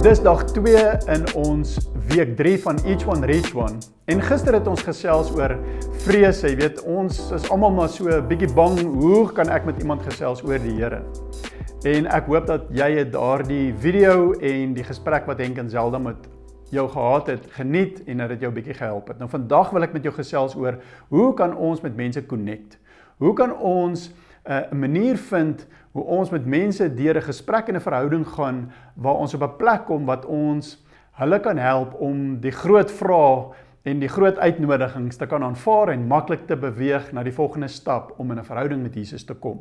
Dis dag 2 in ons week 3 van Each One Reach One. En gister het ons gesels oor vrees. Jy weet, ons is almal maar so 'n bietjie bang, hoe kan ek met iemand gesels oor die Here? En ek hoop dat jy daardie video en die gesprek wat Henk en Zelda met jou gehad het, geniet en dat dit jou bietjie gehelp het. Nou vandag wil ek met jou gesels oor hoe kan ons met mense connect? Hoe kan ons 'n manier vind hoe ons met mense deur 'n gesprek en 'n verhouding gaan waar ons op 'n plek kom wat ons hulle kan help om die groot vrae en die groot uitnodigings te kan aanvaar en maklik te beweeg na die volgende stap om in 'n verhouding met Jesus te kom.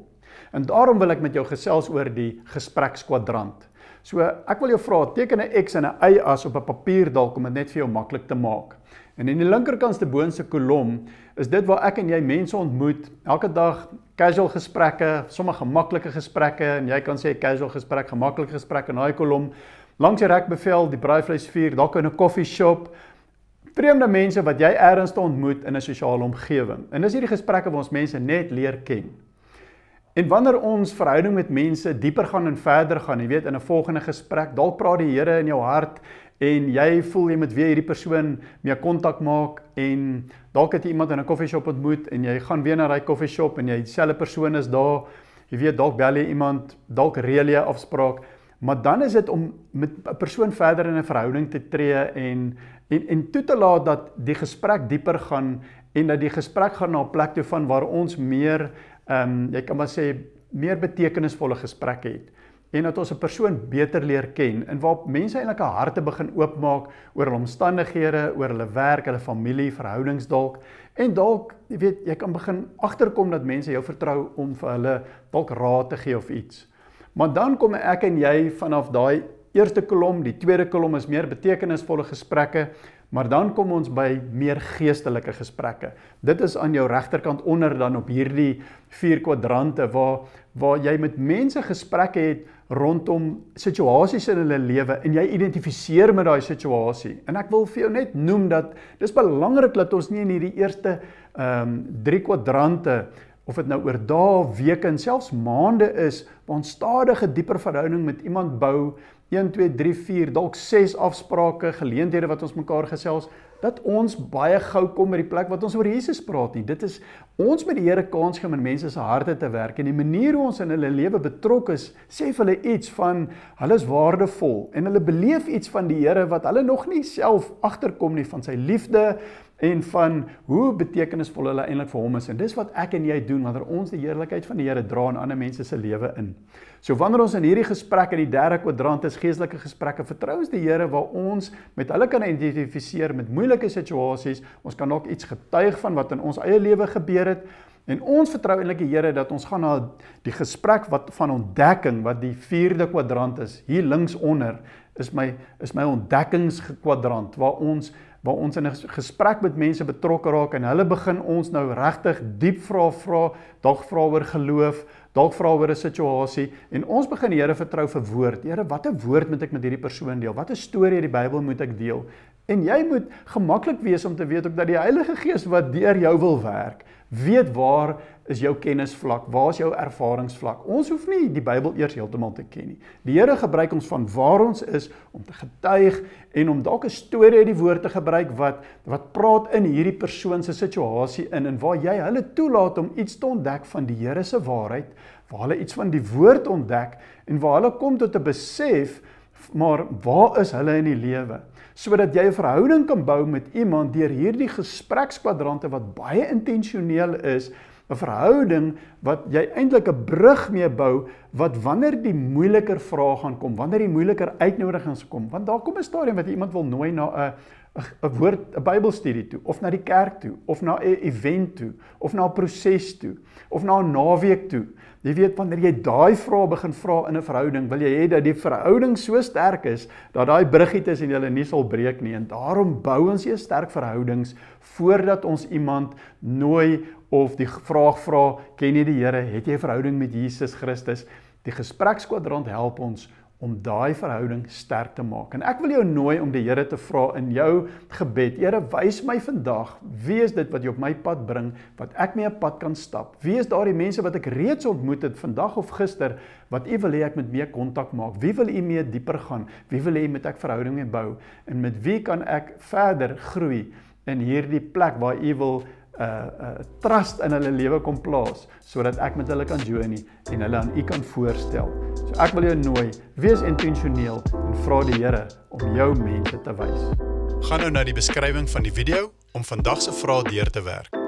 En daarom wil ek met jou gesels oor die gesprekskwadrant. So ek wil jou vra, teken 'n X en 'n Y as op 'n papier dalk om dit net vir jou maklik te maak. En in die linkerkantste boonste kolom is dit waar ek en jy mense ontmoet, elke dag casual gesprekke, sommige maklike gesprekke, en jy kan sê casual gesprek, gemaklike gesprek in daai kolom, langs die rekbevel, die braaivleisvuur, dalk in 'n koffieshop, vreemde mense wat jy ergens te ontmoet in 'n sosiale omgewing. En dis hierdie gesprekke waar ons mense net leer ken. En wanneer ons verhouding met mense dieper gaan en verder gaan, jy weet, in 'n volgende gesprek, dalk praat die Here in jou hart en jy voel jy moet weer hierdie persoon mee kontak maak en dalk het jy iemand in 'n koffieshop ontmoet en jy gaan weer na daai koffieshop en jy dieselfde persoon is daar, jy weet, dalk bel jy iemand, dalk reël jy 'n afspraak, maar dan is dit om met 'n persoon verder in 'n verhouding te tree en toe te laat dat die gesprek dieper gaan en dat die gesprek gaan na 'n plek toe van waar ons meer jy kan maar sê, meer betekenisvolle gesprekke het. En dat ons 'n persoon beter leer ken, en waar mense eintlik 'n harte begin oopmaak oor hulle omstandighede, oor hulle werk, hulle familie, verhoudings dalk, en dalk, jy weet, jy kan begin agterkom dat mense jou vertrou om vir hulle dalk raad te gee of iets. Maar dan kom ek en jy vanaf daai eerste kolom, die tweede kolom is meer betekenisvolle gesprekke, maar dan kom ons by meer geestelike gesprekke. Dit is aan jou regterkant onder dan op hierdie 4 kwadrante waar jy met mense gesprekke het rondom situasies in hulle lewe en jy identifiseer met daai situasie. En ek wil vir jou net noem dat dis belangrik dat ons nie in hierdie eerste 3 kwadrante, of dit nou oor dae, weke en selfs maande is, waar ons stadige dieper verhouding met iemand bou, 1, 2, 3, 4, dalk 6 afsprake, geleenthede wat ons mekaar gesels, dat ons baie gou kom by die plek wat ons oor Jesus praat nie. Dit is ons met die Here kans gee om in mense se harte te werk, en die manier hoe ons in hulle lewe betrokke is, sê vir hulle iets van, hulle is waardevol, en hulle beleef iets van die Here wat hulle nog nie self agterkom nie, van sy liefde, en van hoe betekenisvol hulle eintlik vir hom is. En dis wat ek en jy doen, wanneer ons die heerlikheid van die Here dra in ander mense se lewe in. So wanneer ons in hierdie gesprek in die 3de kwadrant is, geestelike gesprekke, vertrou ons die Here waar ons met hulle kan identifiseer met moeilike situasies, ons kan ook iets getuig van wat in ons eie lewe gebeur het, en ons vertrou eintlik die Here dat ons gaan na die gesprek wat van ontdekking, wat die 4de kwadrant is, hier links onder, is my ontdekkingskwadrant, waar ons in 'n gesprek met mense betrokke raak en hulle begin ons nou regtig diep vra, dalk vra oor geloof, dalk vra oor 'n situasie, en ons begin die Here vertrou vir woord. Here, watter woord moet ek met hierdie persoon deel? Watter storie uit die Bybel moet ek deel? En jy moet gemaklik wees om te weet ook dat die Heilige Gees wat deur jou wil werk, weet waar is jou kennisvlak, waar is jou ervaringsvlak. Ons hoef nie die Bybel eers heeltemal te ken nie. Die Here gebruik ons van waar ons is om te getuig en om dalk 'n storie uit die woord te gebruik wat praat in hierdie persoon se situasie in, en waar jy hulle toelaat om iets te ontdek van die Here se waarheid, waar hulle iets van die woord ontdek en waar hulle kom tot 'n besef, maar waar is hulle in die lewe? Sodat jy 'n verhouding kan bou met iemand deur hierdie gesprekskwadrante wat baie intentioneel is, 'n verhouding wat jy eintlik 'n brug mee bou, wat wanneer die moeiliker vrae gaan kom, wanneer die moeiliker uitnodigings kom, want daar kom 'n stadium wat iemand wil nooi na 'n Bybelstudie toe, of na die kerk toe, of na 'n event toe, of na 'n proses toe, of na 'n naweek toe. Jy weet, wanneer jy daai vrae begin vra in 'n verhouding, wil jy hê dat die verhouding so sterk is, dat daai bruggie tussen julle nie sal breek nie, en daarom bou ons eers sterk verhoudings, voordat ons iemand nooi, of die vraag vra, ken jy die Here, het jy 'n verhouding met Jesus Christus? Die gesprekskwadrant help ons om daai verhouding sterk te maak. En ek wil jou nooi om die Here te vra in jou gebed. Here, wys my vandag, wie is dit wat jy op my pad bring, wat ek mee 'n pad kan stap? Wie is daardie mense wat ek reeds ontmoet het, vandag of gister, wat U wil hê ek met mee kontak maak? Wie wil U mee dieper gaan? Wie wil hê met ek verhouding mee bou? En met wie kan ek verder groei in hierdie plek waar U wil trust in hulle lewe kom plaas, sodat ek met hulle kan journey en hulle aan U kan voorstel. So ek wil jou nooi, wees intentioneel en vra die Here om jou mense te wys. Gaan nou na die beskrywing van die video om vandag se vraag deur te werk.